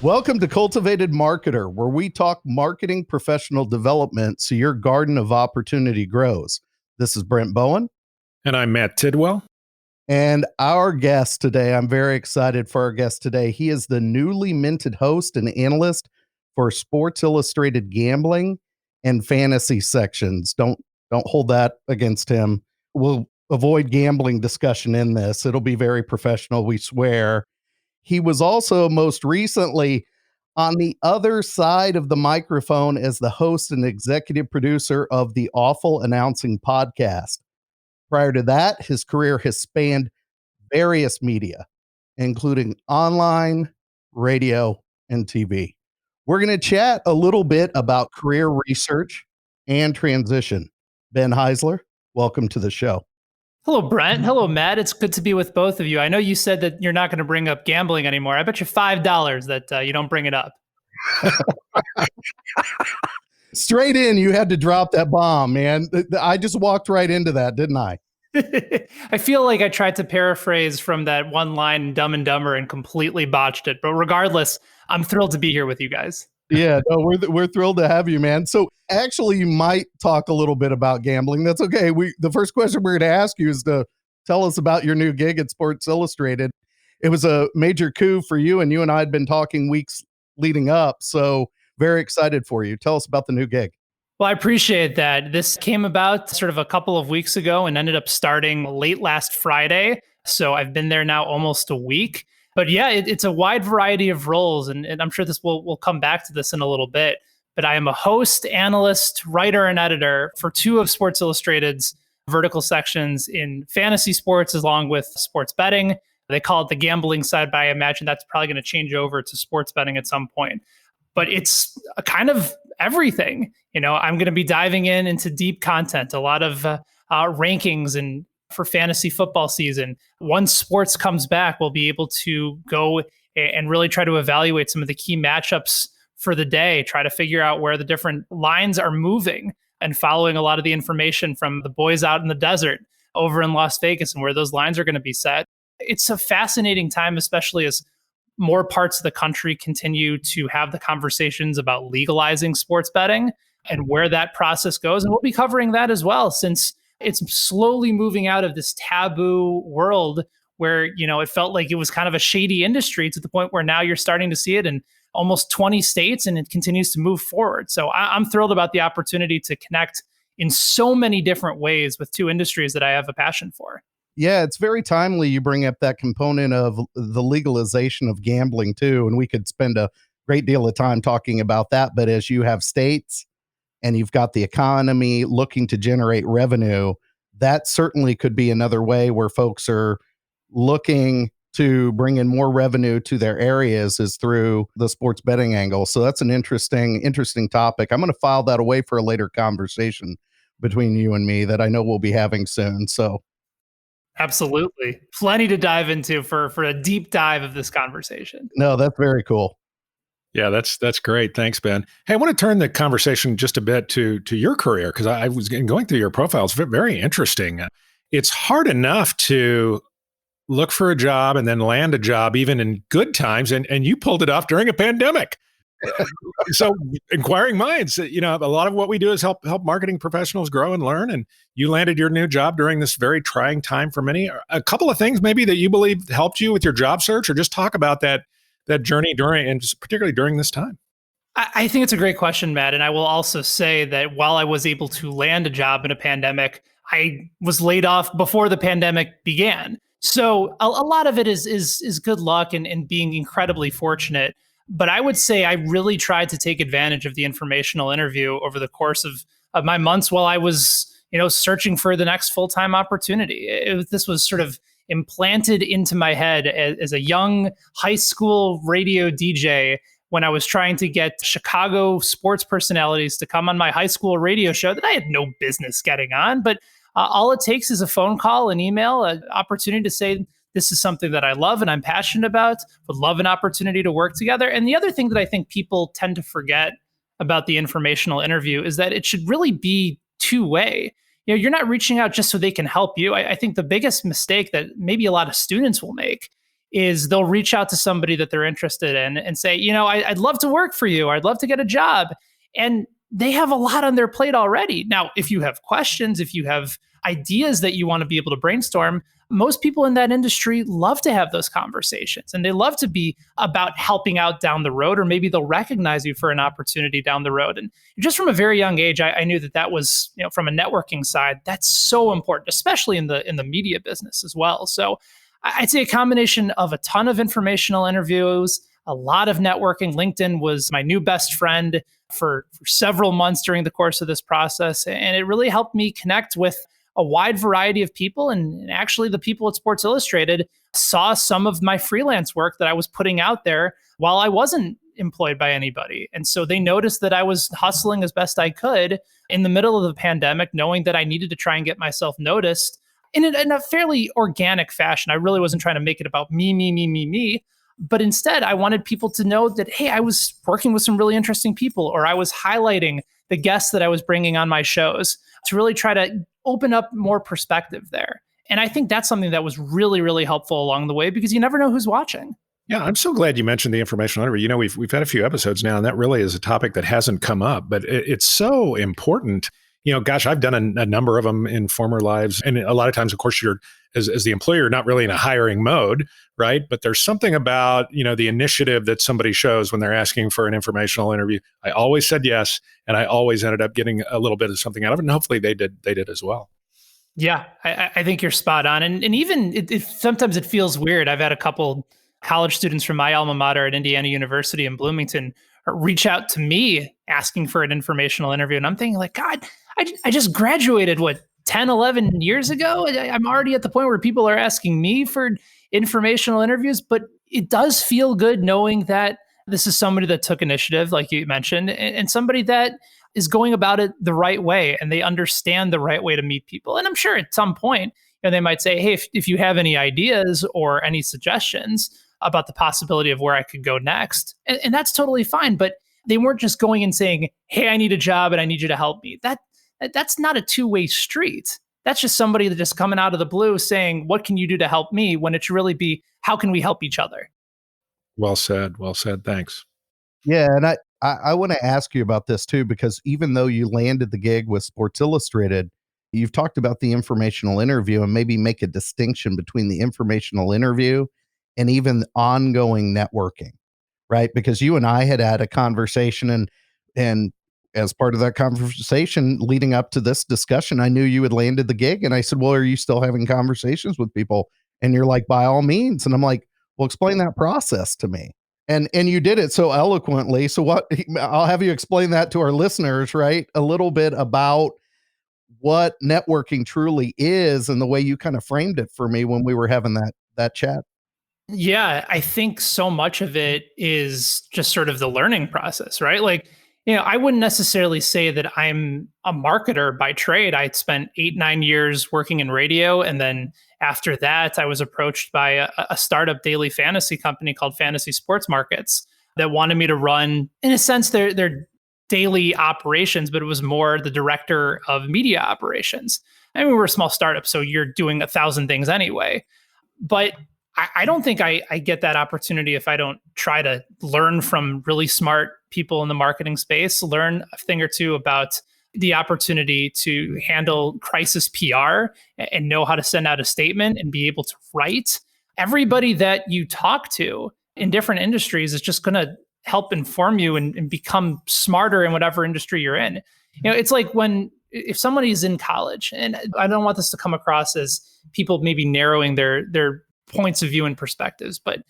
Welcome to Cultivated Marketer, where we talk marketing professional development so your garden of opportunity grows. This is Brent Bowen. And I'm Matt Tidwell. And our guest today, I'm very excited for our guest today. He is the newly minted host and analyst for Sports Illustrated gambling and fantasy sections. Don't hold that against him. We'll avoid gambling discussion in this. It'll be very professional, we swear. He was also most recently on the other side of the microphone as the host and executive producer of the Awful Announcing podcast. Prior to that, his career has spanned various media, including online, radio, and TV. We're going to chat a little bit about career research and transition. Ben Heisler, welcome to the show. Hello, Brent. Hello, Matt. It's good to be with both of you. I know you said that you're not going to bring up gambling anymore. I bet you $5 that you don't bring it up. Straight in, you had to drop that bomb, man. I just walked right into that, didn't I? I feel like I tried to paraphrase from that one line in Dumb and Dumber and completely botched it. But regardless, I'm thrilled to be here with you guys. Yeah, no, we're thrilled to have you, man. So actually, you might talk a little bit about gambling. That's okay. The first question we're going to ask you is to tell us about your new gig at Sports Illustrated. It was a major coup for you, and I had been talking weeks leading up. So very excited for you. Tell us about the new gig. Well, I appreciate that. This came about sort of a couple of weeks ago and ended up starting late last Friday. So I've been there now almost a week. But yeah, it's a wide variety of roles, and I'm sure we'll come back to this in a little bit. But I am a host, analyst, writer, and editor for two of Sports Illustrated's vertical sections in fantasy sports, along with sports betting. They call it the gambling side, but I imagine that's probably going to change over to sports betting at some point. But it's a kind of everything. I'm going to be diving into deep content, a lot of rankings and for fantasy football season. Once sports comes back, we'll be able to go and really try to evaluate some of the key matchups for the day, try to figure out where the different lines are moving and following a lot of the information from the boys out in the desert over in Las Vegas and where those lines are going to be set. It's a fascinating time, especially as more parts of the country continue to have the conversations about legalizing sports betting and where that process goes. And we'll be covering that as well, since it's slowly moving out of this taboo world where, it felt like it was kind of a shady industry to the point where now you're starting to see it in almost 20 states and it continues to move forward. So I'm thrilled about the opportunity to connect in so many different ways with two industries that I have a passion for. Yeah, it's very timely you bring up that component of the legalization of gambling too. And we could spend a great deal of time talking about that. But as you have states and you've got the economy looking to generate revenue, that certainly could be another way where folks are looking to bring in more revenue to their areas is through the sports betting angle. So that's an interesting topic. I'm going to file that away for a later conversation between you and me that I know we'll be having soon. So absolutely. Plenty to dive into for a deep dive of this conversation. No, that's very cool. Yeah, that's great. Thanks, Ben. Hey, I want to turn the conversation just a bit to your career, because I was going through your profile. It's very interesting. It's hard enough to look for a job and then land a job even in good times, and you pulled it off during a pandemic. So inquiring minds, a lot of what we do is help marketing professionals grow and learn, and you landed your new job during this very trying time for many. A couple of things maybe that you believe helped you with your job search, or just talk about that journey during, and just particularly during this time. I think it's a great question, Matt. And I will also say that while I was able to land a job in a pandemic, I was laid off before the pandemic began. So a lot of it is good luck and being incredibly fortunate. But I would say I really tried to take advantage of the informational interview over the course of my months while I was, searching for the next full-time opportunity. This was sort of implanted into my head as a young high school radio DJ when I was trying to get Chicago sports personalities to come on my high school radio show that I had no business getting on. But all it takes is a phone call, an email, an opportunity to say, this is something that I love and I'm passionate about, would love an opportunity to work together. And the other thing that I think people tend to forget about the informational interview is that it should really be two-way. You're not reaching out just so they can help you. I think the biggest mistake that maybe a lot of students will make is they'll reach out to somebody that they're interested in and say, I'd love to work for you, or I'd love to get a job. And they have a lot on their plate already. Now, if you have questions, if you have ideas that you want to be able to brainstorm, most people in that industry love to have those conversations, and they love to be about helping out down the road, or maybe they'll recognize you for an opportunity down the road. And just from a very young age, I knew that was, from a networking side, that's so important, especially in the media business as well. So I'd say a combination of a ton of informational interviews, a lot of networking. LinkedIn was my new best friend for several months during the course of this process. And it really helped me connect with a wide variety of people. And actually, the people at Sports Illustrated saw some of my freelance work that I was putting out there while I wasn't employed by anybody. And so they noticed that I was hustling as best I could in the middle of the pandemic, knowing that I needed to try and get myself noticed in a fairly organic fashion. I really wasn't trying to make it about me. But instead, I wanted people to know that, hey, I was working with some really interesting people, or I was highlighting the guests that I was bringing on my shows to really try to open up more perspective there. And I think that's something that was really, really helpful along the way, because you never know who's watching. Yeah, I'm so glad you mentioned the informational interview. We've had a few episodes now, and that really is a topic that hasn't come up, but it's so important. Gosh, I've done a number of them in former lives. And a lot of times, of course, you're as the employer, not really in a hiring mode, right? But there's something about, the initiative that somebody shows when they're asking for an informational interview. I always said yes, and I always ended up getting a little bit of something out of it. And hopefully they did as well. Yeah, I think you're spot on. And even if sometimes it feels weird. I've had a couple college students from my alma mater at Indiana University in Bloomington reach out to me asking for an informational interview. And I'm thinking, like, God, I just graduated, 10, 11 years ago? I'm already at the point where people are asking me for informational interviews, but it does feel good knowing that this is somebody that took initiative, like you mentioned, and somebody that is going about it the right way, and they understand the right way to meet people. And I'm sure at some point, they might say, hey, if you have any ideas or any suggestions about the possibility of where I could go next, and that's totally fine. But they weren't just going and saying, hey, I need a job and I need you to help me. That's not a two-way street. That's just somebody that just coming out of the blue saying, what can you do to help me? When it should really be, how can we help each other? Well said. Well said. Thanks. Yeah. And I want to ask you about this too, because even though you landed the gig with Sports Illustrated, you've talked about the informational interview, and maybe make a distinction between the informational interview and even ongoing networking, right? Because you and I had a conversation, and as part of that conversation leading up to this discussion, I knew you had landed the gig, and I said, well, are you still having conversations with people? And you're like, by all means. And I'm like, well, explain that process to me. And you did it so eloquently. So I'll have you explain that to our listeners, right? A little bit about what networking truly is, and the way you kind of framed it for me when we were having that chat. Yeah, I think so much of it is just sort of the learning process, right? Like, I wouldn't necessarily say that I'm a marketer by trade. I spent 8-9 years working in radio. And then after that, I was approached by a startup daily fantasy company called Fantasy Sports Markets that wanted me to run, in a sense, their daily operations, but it was more the director of media operations. I mean, we're a small startup, so you're doing 1,000 things anyway. But I don't think I get that opportunity if I don't try to learn from really smart people in the marketing space, learn a thing or two about the opportunity to handle crisis PR and know how to send out a statement and be able to write. Everybody that you talk to in different industries is just going to help inform you and become smarter in whatever industry you're in. It's like if somebody's in college, and I don't want this to come across as people maybe narrowing their points of view and perspectives, but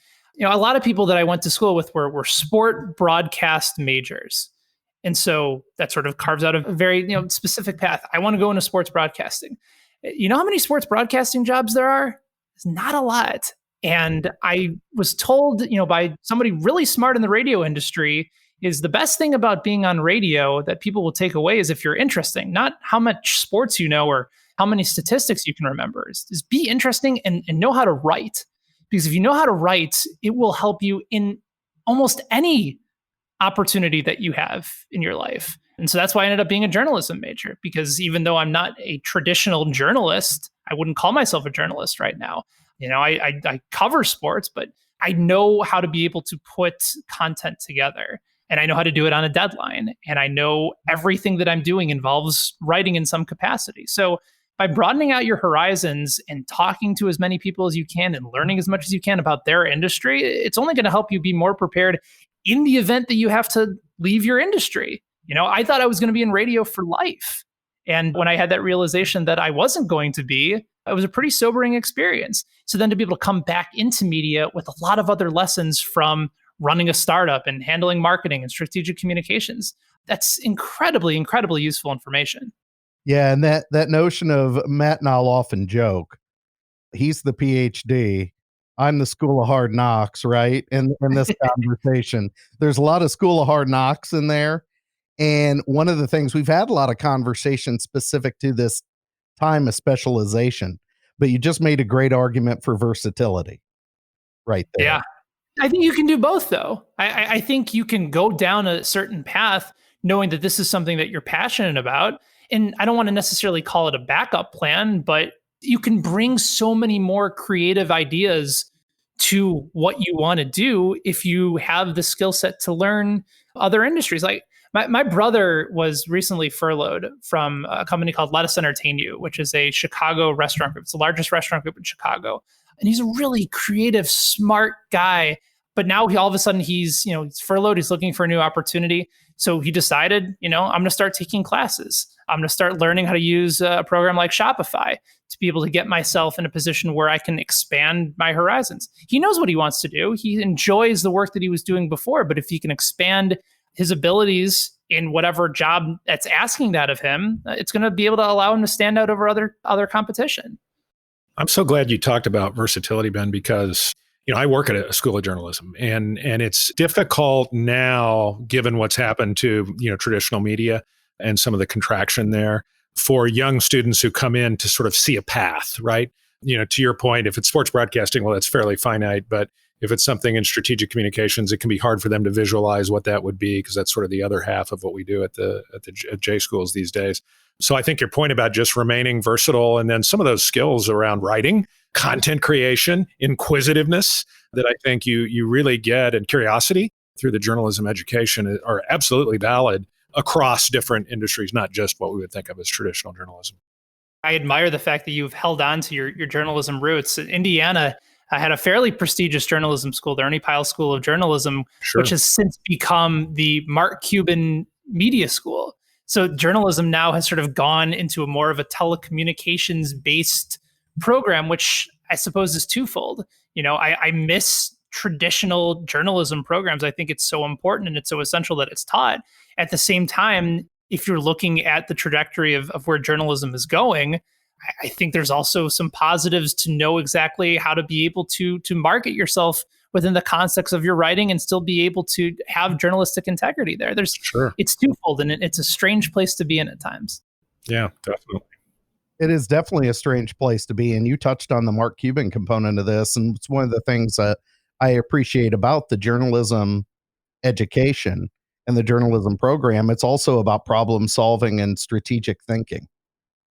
a lot of people that I went to school with were sport broadcast majors. And so that sort of carves out a very specific path. I want to go into sports broadcasting. You know how many sports broadcasting jobs there are? It's not a lot. And I was told, by somebody really smart in the radio industry, is the best thing about being on radio that people will take away is if you're interesting, not how much sports you know or how many statistics you can remember. Is be interesting and know how to write. Because if you know how to write, it will help you in almost any opportunity that you have in your life. And so that's why I ended up being a journalism major, because even though I'm not a traditional journalist, I wouldn't call myself a journalist right now, I cover sports, but I know how to be able to put content together, and I know how to do it on a deadline. And I know everything that I'm doing involves writing in some capacity. So by broadening out your horizons and talking to as many people as you can and learning as much as you can about their industry, it's only going to help you be more prepared in the event that you have to leave your industry. I thought I was going to be in radio for life. And when I had that realization that I wasn't going to be, it was a pretty sobering experience. So then to be able to come back into media with a lot of other lessons from running a startup and handling marketing and strategic communications, that's incredibly, incredibly useful information. Yeah, and that notion of Matt and I'll often joke, he's the PhD, I'm the School of Hard Knocks, right? In this conversation, there's a lot of School of Hard Knocks in there. And one of the things we've had a lot of conversations specific to this time of specialization, but you just made a great argument for versatility right there. Yeah. I think you can do both, though. I think you can go down a certain path knowing that this is something that you're passionate about. And I don't want to necessarily call it a backup plan, but you can bring so many more creative ideas to what you want to do if you have the skill set to learn other industries. Like my brother was recently furloughed from a company called Let Us Entertain You, which is a Chicago restaurant group. It's the largest restaurant group in Chicago. And he's a really creative, smart guy. But now all of a sudden he's furloughed. He's looking for a new opportunity. So he decided, I'm going to start taking classes. I'm going to start learning how to use a program like Shopify to be able to get myself in a position where I can expand my horizons. He knows what he wants to do. He enjoys the work that he was doing before. But if he can expand his abilities in whatever job that's asking that of him, it's going to be able to allow him to stand out over other competition. I'm so glad you talked about versatility, Ben, because I work at a school of journalism, and it's difficult now, given what's happened to traditional media and some of the contraction there, for young students who come in to sort of see a path, right? To your point, if it's sports broadcasting, well, that's fairly finite, but if it's something in strategic communications, it can be hard for them to visualize what that would be, because that's sort of the other half of what we do at J schools these days. So I think your point about just remaining versatile, and then some of those skills around writing, content creation, inquisitiveness that I think you really get, and curiosity through the journalism education are absolutely valid across different industries, not just what we would think of as traditional journalism. I admire the fact that you've held on to your journalism roots. Indiana had a fairly prestigious journalism school, the Ernie Pyle School of Journalism, Sure. which has since become the Mark Cuban Media School. So journalism now has sort of gone into more of a telecommunications-based program, which I suppose is twofold. I miss traditional journalism programs. I think it's so important and it's so essential that it's taught. At the same time, if you're looking at the trajectory of where journalism is going, I think there's also some positives to know exactly how to be able to market yourself within the context of your writing and still be able to have journalistic integrity there. Sure. It's twofold, and it's a strange place to be in at times. Yeah, definitely. It is definitely a strange place to be. And you touched on the Mark Cuban component of this. And it's one of the things that I appreciate about the journalism education and the journalism program. It's also about problem solving and strategic thinking,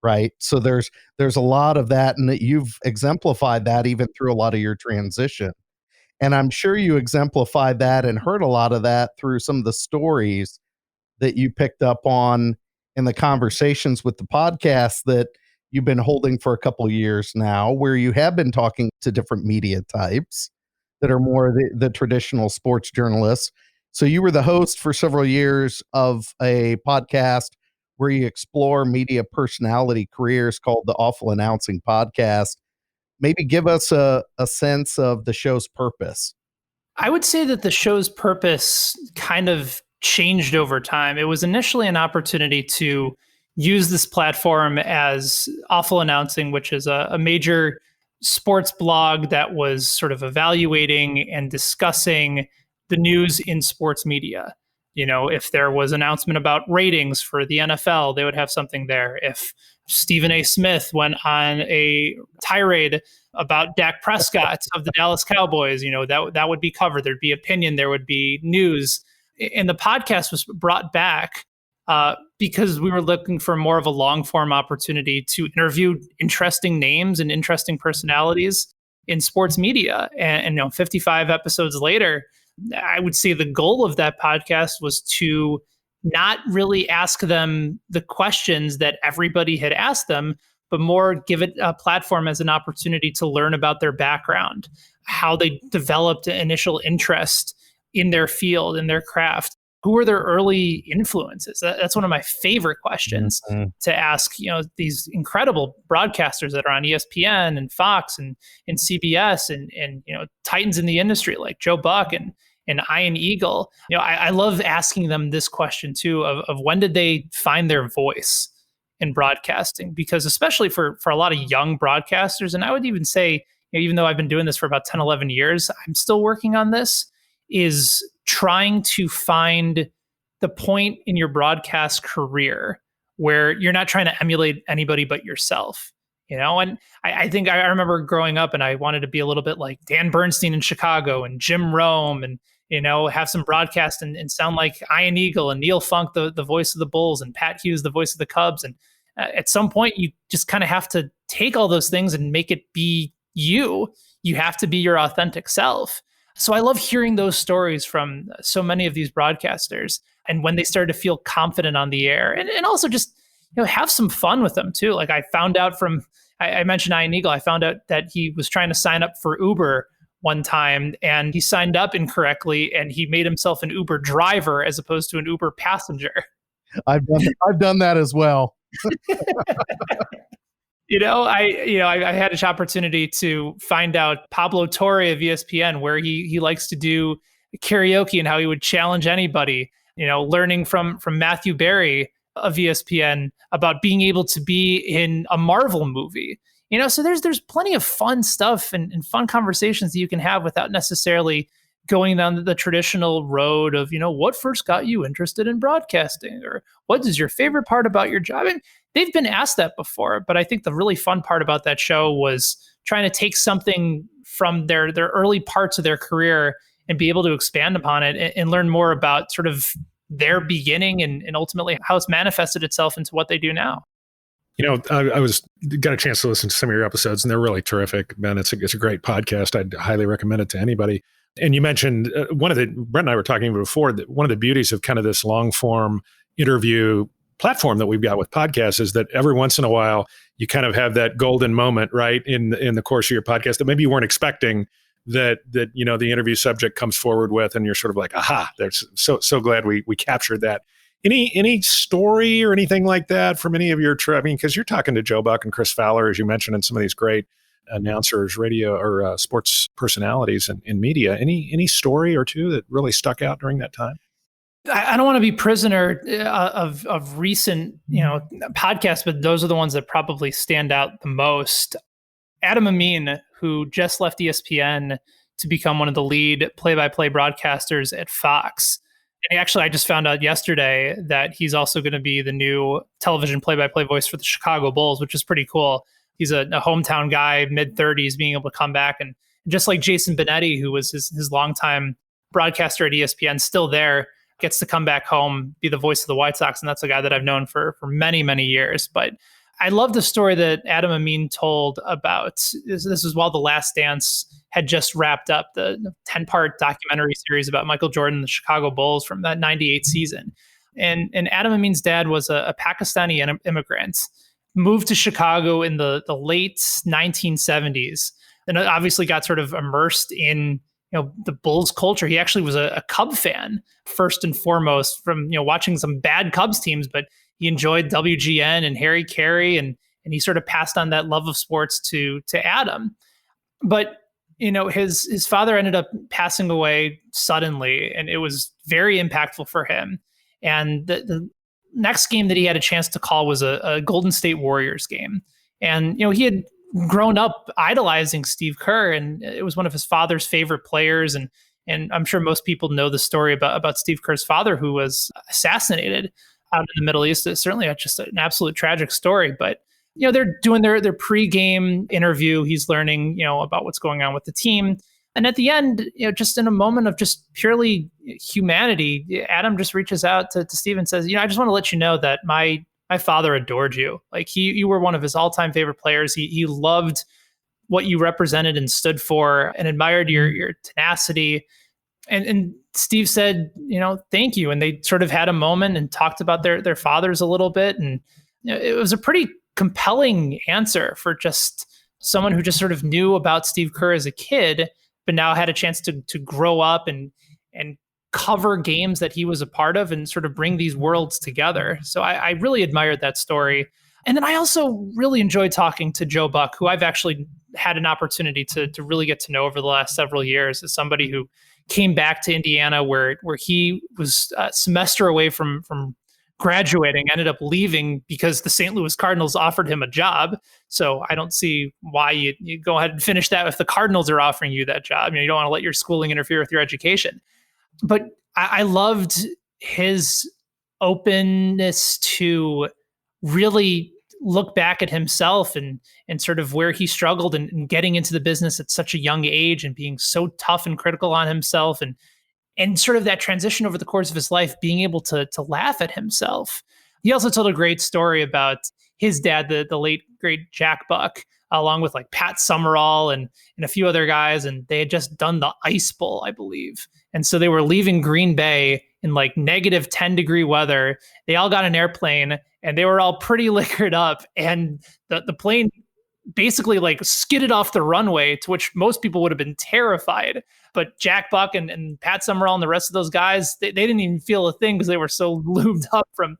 right? So there's a lot of that, and that you've exemplified that even through a lot of your transition. And I'm sure you exemplified that and heard a lot of that through some of the stories that you picked up on in the conversations with the podcast that you've been holding for a couple of years now, where you have been talking to different media types that are more the traditional sports journalists. So you were the host for several years of a podcast where you explore media personality careers called the Awful Announcing Podcast. Maybe give us a sense of the show's purpose. I would say that the show's purpose kind of changed over time. It was initially an opportunity to use this platform as Awful Announcing, which is a major sports blog that was sort of evaluating and discussing the news in sports media. If there was an announcement about ratings for the NFL, they would have something there. If Stephen A. Smith went on a tirade about Dak Prescott of the Dallas Cowboys, that would be covered. There'd be opinion, there would be news. And the podcast was brought back because we were looking for more of a long form opportunity to interview interesting names and interesting personalities in sports media. And 55 episodes later, I would say the goal of that podcast was to not really ask them the questions that everybody had asked them, but more give it a platform as an opportunity to learn about their background, how they developed initial interest in their field, in their craft. Who were their early influences? That's one of my favorite questions to ask, these incredible broadcasters that are on ESPN and Fox and CBS and titans in the industry like Joe Buck and Ian Eagle. I love asking them this question too of when did they find their voice in broadcasting? Because especially for a lot of young broadcasters, and I would even say, even though I've been doing this for about 10, 11 years, I'm still working on this, is trying to find the point in your broadcast career where you're not trying to emulate anybody but yourself. And I think I remember growing up and I wanted to be a little bit like Dan Bernstein in Chicago and Jim Rome and, have some broadcast and sound like Ian Eagle and Neil Funk, the voice of the Bulls, and Pat Hughes, the voice of the Cubs. And at some point, you just kind of have to take all those things and make it be you. You have to be your authentic self. So I love hearing those stories from so many of these broadcasters and when they started to feel confident on the air and also just, have some fun with them too. Like I found out I mentioned Ian Eagle, I found out that he was trying to sign up for Uber one time and he signed up incorrectly and he made himself an Uber driver as opposed to an Uber passenger. I've done that as well. I had an opportunity to find out Pablo Torre of ESPN, where he likes to do karaoke and how he would challenge anybody, learning from Matthew Berry of ESPN about being able to be in a Marvel movie. So there's plenty of fun stuff and fun conversations that you can have without necessarily going down the traditional road of, what first got you interested in broadcasting, or what is your favorite part about your job? And they've been asked that before, but I think the really fun part about that show was trying to take something from their early parts of their career and be able to expand upon it and learn more about sort of their beginning and ultimately how it's manifested itself into what they do now. I got a chance to listen to some of your episodes, and they're really terrific, Ben. It's a great podcast. I'd highly recommend it to anybody. And you mentioned Brent and I were talking before, that one of the beauties of kind of this long form interview platform that we've got with podcasts is that every once in a while you kind of have that golden moment, right, in the course of your podcast that maybe you weren't expecting that the interview subject comes forward with, and you're sort of like, aha, there's so glad we captured that. Any story or anything like that from any of your trip? I mean, because you're talking to Joe Buck and Chris Fowler, as you mentioned, and some of these great announcers, radio or sports personalities in media. Any story or two that really stuck out during that time? I don't want to be prisoner of recent, podcasts, but those are the ones that probably stand out the most. Adam Amin, who just left ESPN to become one of the lead play-by-play broadcasters at Fox. And actually, I just found out yesterday that he's also going to be the new television play-by-play voice for the Chicago Bulls, which is pretty cool. He's a hometown guy, mid-30s, being able to come back. And just like Jason Benetti, who was his longtime broadcaster at ESPN, still there, gets to come back home, be the voice of the White Sox. And that's a guy that I've known for many, many years. But I love the story that Adam Amin told about, this is while The Last Dance had just wrapped up, the 10-part documentary series about Michael Jordan, the Chicago Bulls from that 98 season. And Adam Amin's dad was a Pakistani immigrant, moved to Chicago in the late 1970s, and obviously got sort of immersed in the Bulls culture. He actually was a Cub fan first and foremost from watching some bad Cubs teams, but he enjoyed WGN and Harry Carey, and he sort of passed on that love of sports to Adam. But his father ended up passing away suddenly, and it was very impactful for him. And the next game that he had a chance to call was a Golden State Warriors game. And, he had grown up idolizing Steve Kerr, and it was one of his father's favorite players. And I'm sure most people know the story about Steve Kerr's father, who was assassinated out in the Middle East. It's certainly just an absolute tragic story, but they're doing their pre-game interview. He's learning, about what's going on with the team. And at the end, just in a moment of just purely humanity, Adam just reaches out to Steve and says, I just want to let you know that my father adored you. Like you were one of his all-time favorite players. He loved what you represented and stood for, and admired your tenacity. And Steve said, thank you. And they sort of had a moment and talked about their fathers a little bit. And it was a pretty compelling answer for just someone who just sort of knew about Steve Kerr as a kid, but now had a chance to grow up and cover games that he was a part of and sort of bring these worlds together. So I really admired that story. And then I also really enjoyed talking to Joe Buck, who I've actually had an opportunity to really get to know over the last several years, as somebody who came back to Indiana where he was a semester away from graduating, ended up leaving because the St. Louis Cardinals offered him a job. So I don't see why you go ahead and finish that if the Cardinals are offering you that job. You don't want to let your schooling interfere with your education. But I loved his openness to really look back at himself and sort of where he struggled and getting into the business at such a young age and being so tough and critical on himself and sort of that transition over the course of his life, being able to laugh at himself. He also told a great story about his dad, the late great Jack Buck, along with like Pat Summerall and a few other guys, and they had just done the Ice Bowl, I believe. And so they were leaving Green Bay in like negative 10-degree weather. They all got an airplane and they were all pretty liquored up. And the plane basically like skidded off the runway, to which most people would have been terrified. But Jack Buck and Pat Summerall and the rest of those guys, they didn't even feel a thing because they were so lubed up from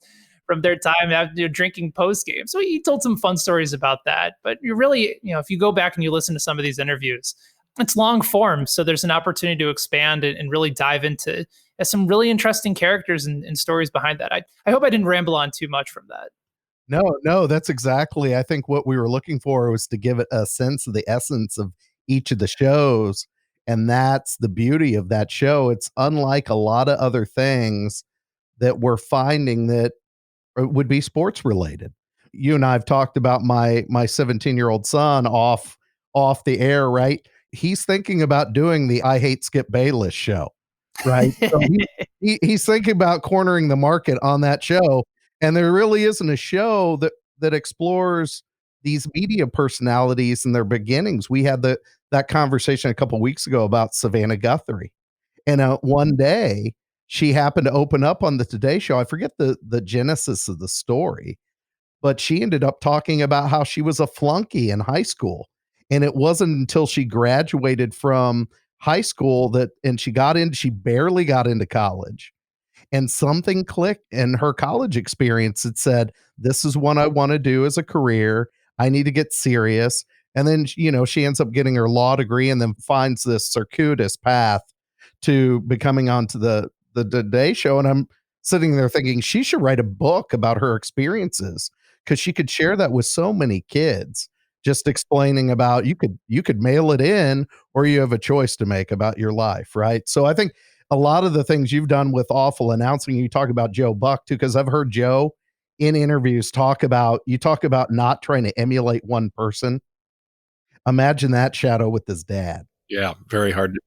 their time after drinking post game. So he told some fun stories about that. But you really, if you go back and you listen to some of these interviews, it's long form. So there's an opportunity to expand and really dive into some really interesting characters and stories behind that. I hope I didn't ramble on too much from that. No, that's exactly. I think what we were looking for was to give it a sense of the essence of each of the shows. And that's the beauty of that show. It's unlike a lot of other things that we're finding that would be sports related. You and I have talked about my 17-year-old son off the air, right? He's thinking about doing the I Hate Skip Bayless show, right? So he's thinking about cornering the market on that show. And there really isn't a show that explores these media personalities and their beginnings. We had that conversation a couple of weeks ago about Savannah Guthrie. And one day she happened to open up on the Today Show. I forget the genesis of the story, but she ended up talking about how she was a flunky in high school. And it wasn't until she graduated from high school and she barely got into college. And something clicked in her college experience. It said, this is what I want to do as a career. I need to get serious. And then, she ends up getting her law degree and then finds this circuitous path to becoming onto the Today Show. And I'm sitting there thinking she should write a book about her experiences, because she could share that with so many kids, just explaining about you could mail it in, or you have a choice to make about your life. Right. So I think a lot of the things you've done with Awful Announcing, you talk about Joe Buck too, because I've heard Joe in interviews talk about not trying to emulate one person. Imagine that shadow with his dad. Yeah, very hard to.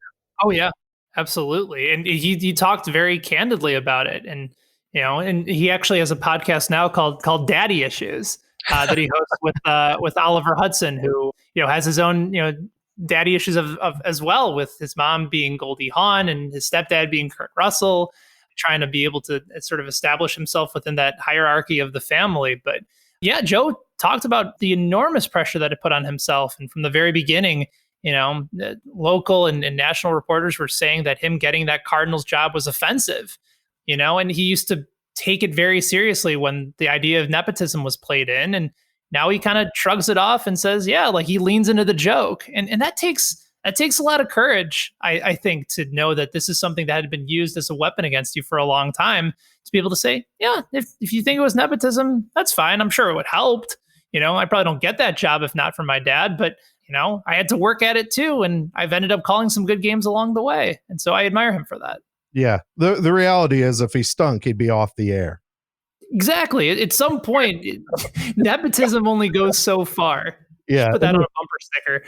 Oh yeah, absolutely. And he talked very candidly about it. And and he actually has a podcast now called Daddy Issues that he hosts with Oliver Hudson, who has his own daddy issues of as well, with his mom being Goldie Hawn and his stepdad being Kurt Russell, trying to be able to sort of establish himself within that hierarchy of the family. But yeah, Joe talked about the enormous pressure that it put on himself. And from the very beginning, local and national reporters were saying that him getting that Cardinals job was offensive, and he used to take it very seriously when the idea of nepotism was played in. And now he kind of shrugs it off and says, yeah, like he leans into the joke. And that takes a lot of courage, I think, to know that this is something that had been used as a weapon against you for a long time, to be able to say, yeah, if you think it was nepotism, that's fine. I'm sure it would help. I probably don't get that job if not for my dad, but I had to work at it too. And I've ended up calling some good games along the way. And so I admire him for that. Yeah. The reality is, if he stunk, he'd be off the air. Exactly. At some point, nepotism only goes so far. Yeah. Just put that on a bumper sticker.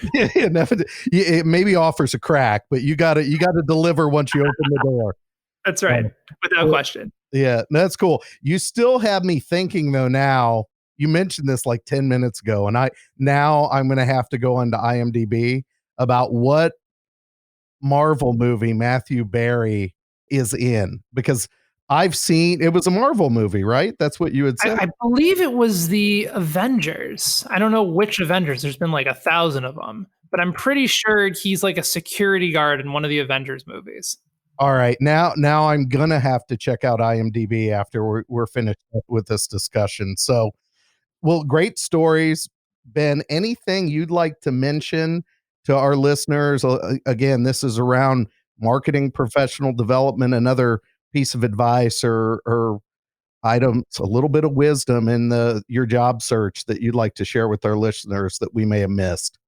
It maybe offers a crack, but you got to deliver once you open the door. That's right. Without question. Yeah, that's cool. You still have me thinking though now, you mentioned this like 10 minutes ago, and I'm going to have to go onto IMDb about what Marvel movie Matthew Berry is in, because I've seen it was a Marvel movie, right? That's what you had said. I believe it was the Avengers. I don't know which Avengers. There's been like 1,000 of them, but I'm pretty sure he's like a security guard in one of the Avengers movies. All right, now I'm gonna have to check out IMDb after we're finished with this discussion. So, well, great stories, Ben. Anything you'd like to mention to our listeners? Again, this is around marketing, professional development, another piece of advice or items, a little bit of wisdom in your job search that you'd like to share with our listeners that we may have missed.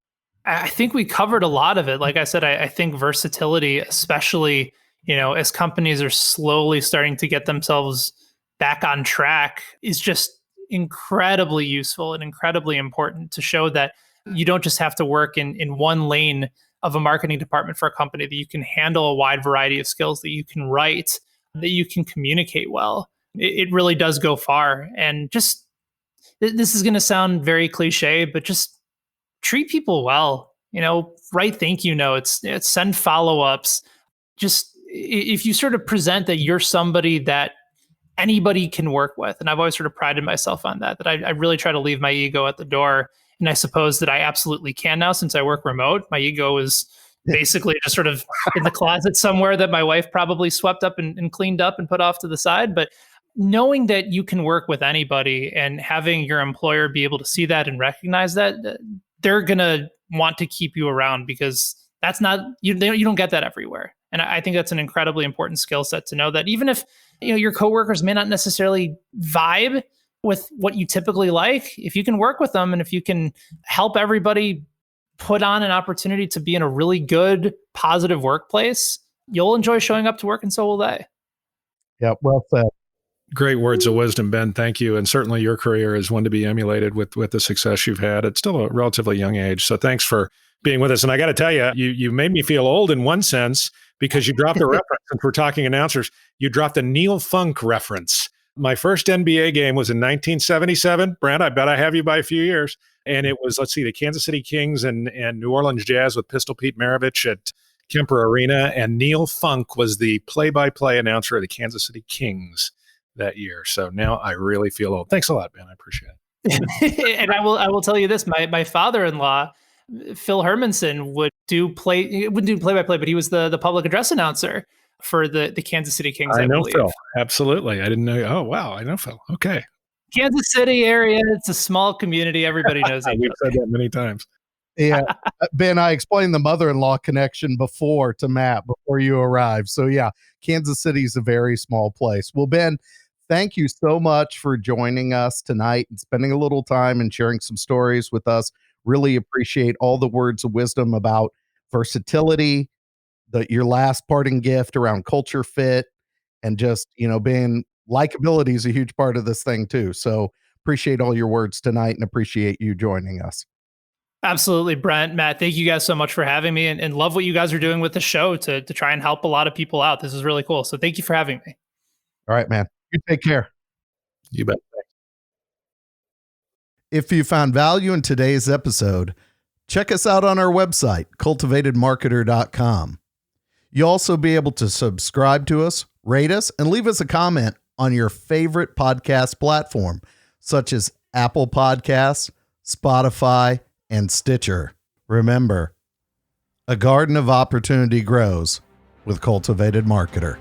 I think we covered a lot of it. Like I said, I think versatility, especially, as companies are slowly starting to get themselves back on track, is just incredibly useful and incredibly important to show that you don't just have to work in one lane of a marketing department for a company, that you can handle a wide variety of skills, that you can write, that you can communicate well. It really does go far. And just, this is going to sound very cliche, but just treat people well, write thank you notes, send follow-ups. Just if you sort of present that you're somebody that anybody can work with. And I've always sort of prided myself on that I really try to leave my ego at the door. And I suppose that I absolutely can now, since I work remote. My ego is basically just sort of in the closet somewhere that my wife probably swept up and cleaned up and put off to the side. But knowing that you can work with anybody and having your employer be able to see that and recognize that, they're going to want to keep you around, because that's not, you don't get that everywhere. And I think that's an incredibly important skill set to know, that even if your coworkers may not necessarily vibe with what you typically like, if you can work with them and if you can help everybody put on an opportunity to be in a really good, positive workplace, you'll enjoy showing up to work, and so will they. Yeah, well said. Great words of wisdom, Ben. Thank you. And certainly your career is one to be emulated with the success you've had at still a relatively young age. So thanks for being with us. And I got to tell you, you made me feel old in one sense, because you dropped a reference. Since we're talking announcers, you dropped a Neil Funk reference. My first NBA game was in 1977. Brent, I bet I have you by a few years. And it was, the Kansas City Kings and New Orleans Jazz with Pistol Pete Maravich at Kemper Arena. And Neil Funk was the play-by-play announcer of the Kansas City Kings that year. So now I really feel old. Thanks a lot, Ben. I appreciate it. And I will tell you this: my father-in-law, Phil Hermanson, wouldn't do play-by-play, but he was the public address announcer for the Kansas City Kings. I know believe. Phil. Absolutely. I didn't know. Oh, wow. I know Phil. Okay. Kansas City area. It's a small community. Everybody knows each We've other. said that many times. Yeah. Ben, I explained the mother-in-law connection before to Matt before you arrived. So yeah, Kansas City is a very small place. Well, Ben, thank you so much for joining us tonight and spending a little time and sharing some stories with us. Really appreciate all the words of wisdom about versatility, your last parting gift around culture fit, and just, being likability is a huge part of this thing too. So appreciate all your words tonight and appreciate you joining us. Absolutely, Brent, Matt, thank you guys so much for having me, and love what you guys are doing with the show to try and help a lot of people out. This is really cool. So thank you for having me. All right, man. You take care. You bet. If you found value in today's episode, check us out on our website, cultivatedmarketer.com. You'll also be able to subscribe to us, rate us, and leave us a comment on your favorite podcast platform, such as Apple Podcasts, Spotify, and Stitcher. Remember, a garden of opportunity grows with Cultivated Marketer.